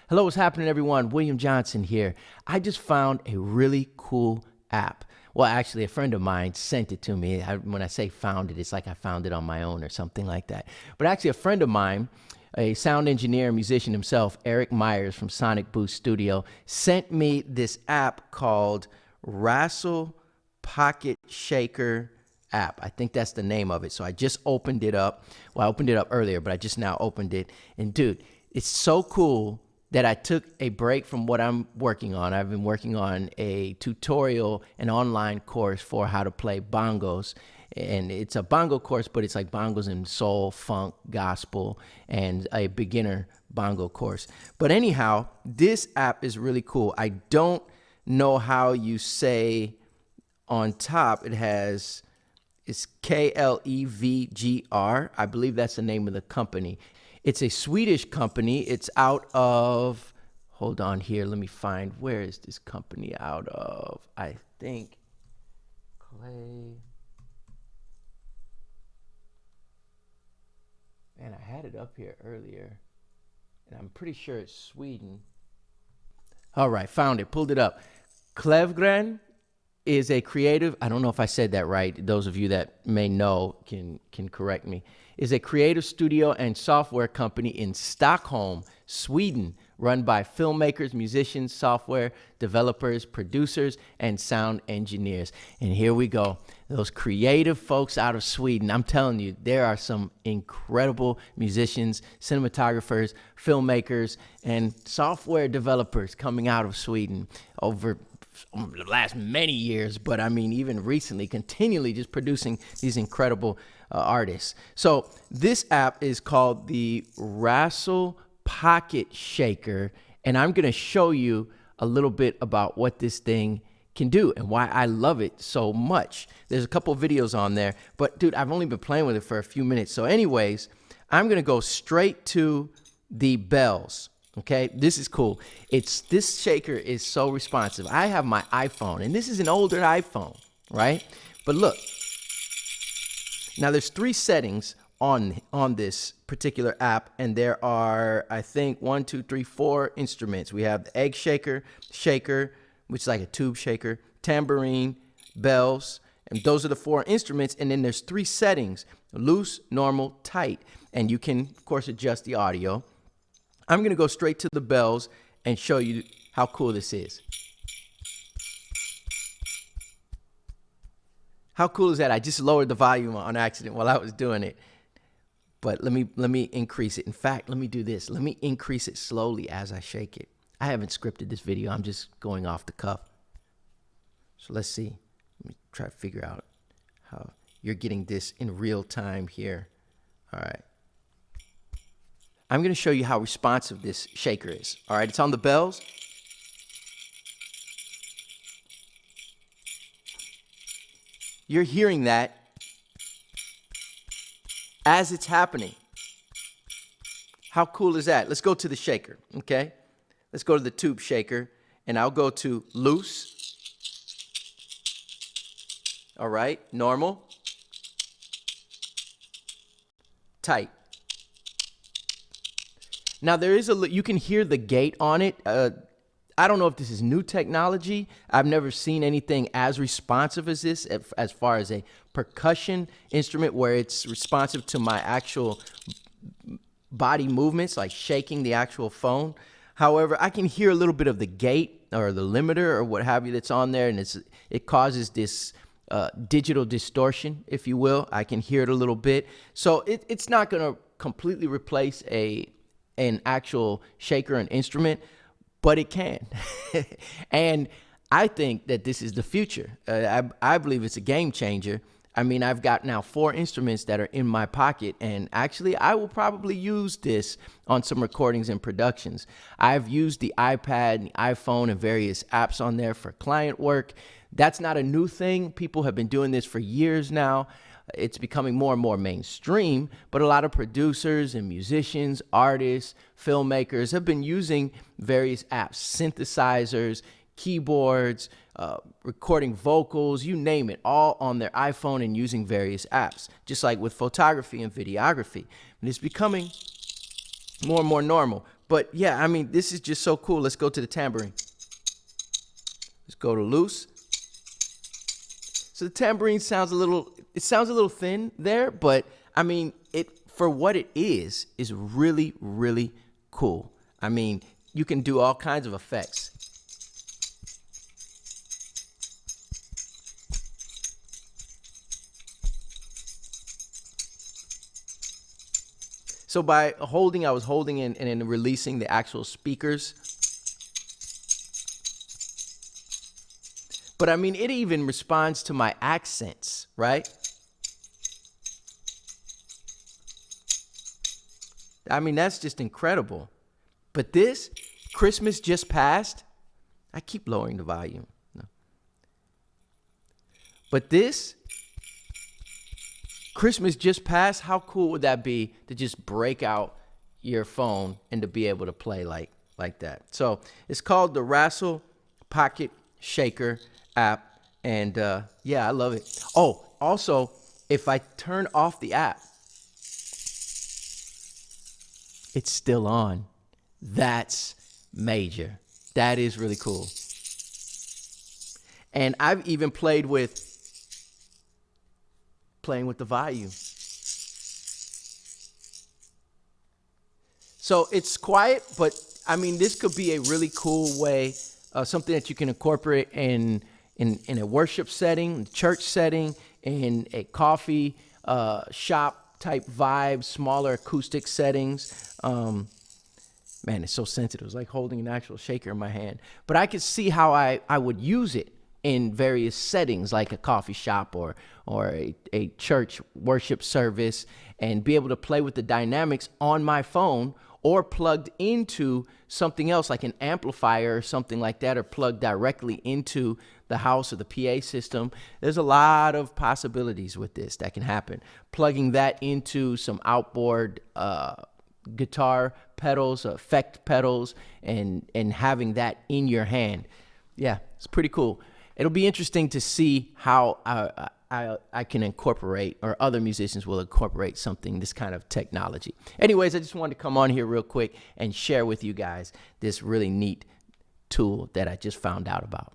Hello, what's happening, everyone? William Johnson here. I just found a really cool app. Well, actually, a friend of mine sent it to me. When I say found it, it's like I found it on my own or something like that. But actually, a friend of mine, a sound engineer and musician himself, Eric Myers from Sonic Boost Studio, sent me this app called Rassel Pocket Shaker app. I think that's the name of it. So I just opened it up. Well, I opened it up earlier, but I just now opened it. And dude, it's so cool that I took a break from what I'm working on. I've been working on a tutorial, an online course for how to play bongos. And it's a bongo course, but it's like bongos in soul, funk, gospel, and a beginner bongo course. But anyhow, this app is really cool. I don't know how you say on top. It's Klevgr. I believe that's the name of the company. It's a Swedish company. It's out of, hold on here, let me find, where is this company out of? I think Man, I had it up here earlier, and I'm pretty sure it's Sweden. All right, found it, pulled it up. Klevgrand is a creative, I don't know if I said that right, those of you that may know can correct me, is a creative studio and software company in Stockholm, Sweden, run by filmmakers, musicians, software developers, producers, and sound engineers. And here we go. Those creative folks out of Sweden, I'm telling you, there are some incredible musicians, cinematographers, filmmakers, and software developers coming out of Sweden over the last many years, but I mean, even recently, continually just producing these incredible artists. So this app is called the Rassel Pocket Shaker, and I'm going to show you a little bit about what this thing can do and why I love it so much. There's a couple of videos on there, but dude, I've only been playing with it for a few minutes. So anyways, I'm going to go straight to the bells. Okay, this is cool. This shaker is so responsive. I have my iPhone, and this is an older iPhone, right? But look, now there's 3 settings on this particular app, and there are, I think, 4 instruments. We have the egg shaker, which is like a tube shaker, tambourine, bells, and those are the 4 instruments. And then there's 3 settings: loose, normal, tight, and you can, of course, adjust the audio. I'm going to go straight to the bells and show you how cool this is. How cool is that? I just lowered the volume on accident while I was doing it. But let me increase it. In fact, let me do this. Let me increase it slowly as I shake it. I haven't scripted this video. I'm just going off the cuff. So let's see. Let me try to figure out how you're getting this in real time here. All right. I'm going to show you how responsive this shaker is. All right, it's on the bells. You're hearing that as it's happening. How cool is that? Let's go to the shaker, okay? Let's go to the tube shaker, and I'll go to loose. All right, normal. Tight. Now there is you can hear the gate on it. I don't know if this is new technology. I've never seen anything as responsive as this, as far as a percussion instrument where it's responsive to my actual body movements, like shaking the actual phone. However, I can hear a little bit of the gate or the limiter or what have you that's on there, and it causes this digital distortion, if you will. I can hear it a little bit. So it's not going to completely replace an actual shaker and instrument, but it can. And I think that this is the future. I believe it's a game changer. I mean, I've got now 4 instruments that are in my pocket, and actually I will probably use this on some recordings and productions. I've used the iPad and the iPhone and various apps on there for client work. That's not a new thing. People have been doing this for years now. It's becoming more and more mainstream, but a lot of producers and musicians, artists, filmmakers have been using various apps, synthesizers, keyboards, recording vocals, you name it, all on their iPhone and using various apps, just like with photography and videography. And it's becoming more and more normal. But yeah, I mean, this is just so cool. Let's go to the tambourine. Let's go to loose. So the tambourine sounds a little thin there, but I mean, for what it is really, really cool. I mean, you can do all kinds of effects. So by holding, I was holding and then releasing the actual speakers. But I mean, it even responds to my accents, right? I mean, that's just incredible. But this, Christmas just passed. I keep lowering the volume. No. But this, Christmas just passed. How cool would that be to just break out your phone and to be able to play like that? So it's called the Rassel Pocket Shaker app. And yeah, I love it. Oh, also, if I turn off the app, it's still on. That's major. That is really cool. And I've even playing with the volume. So it's quiet, but I mean, this could be a really cool way, something that you can incorporate in a worship setting, church setting, in a coffee shop type vibe, smaller acoustic settings. Man, it's so sensitive. It's like holding an actual shaker in my hand. But I could see how I would use it in various settings, like a coffee shop or a church worship service, and be able to play with the dynamics on my phone or plugged into something else like an amplifier or something like that, or plugged directly into the house or the PA system. There's a lot of possibilities with this that can happen. Plugging that into some outboard guitar pedals, effect pedals, and having that in your hand. Yeah, it's pretty cool. It'll be interesting to see how I can incorporate, or other musicians will incorporate this kind of technology. Anyways, I just wanted to come on here real quick and share with you guys this really neat tool that I just found out about.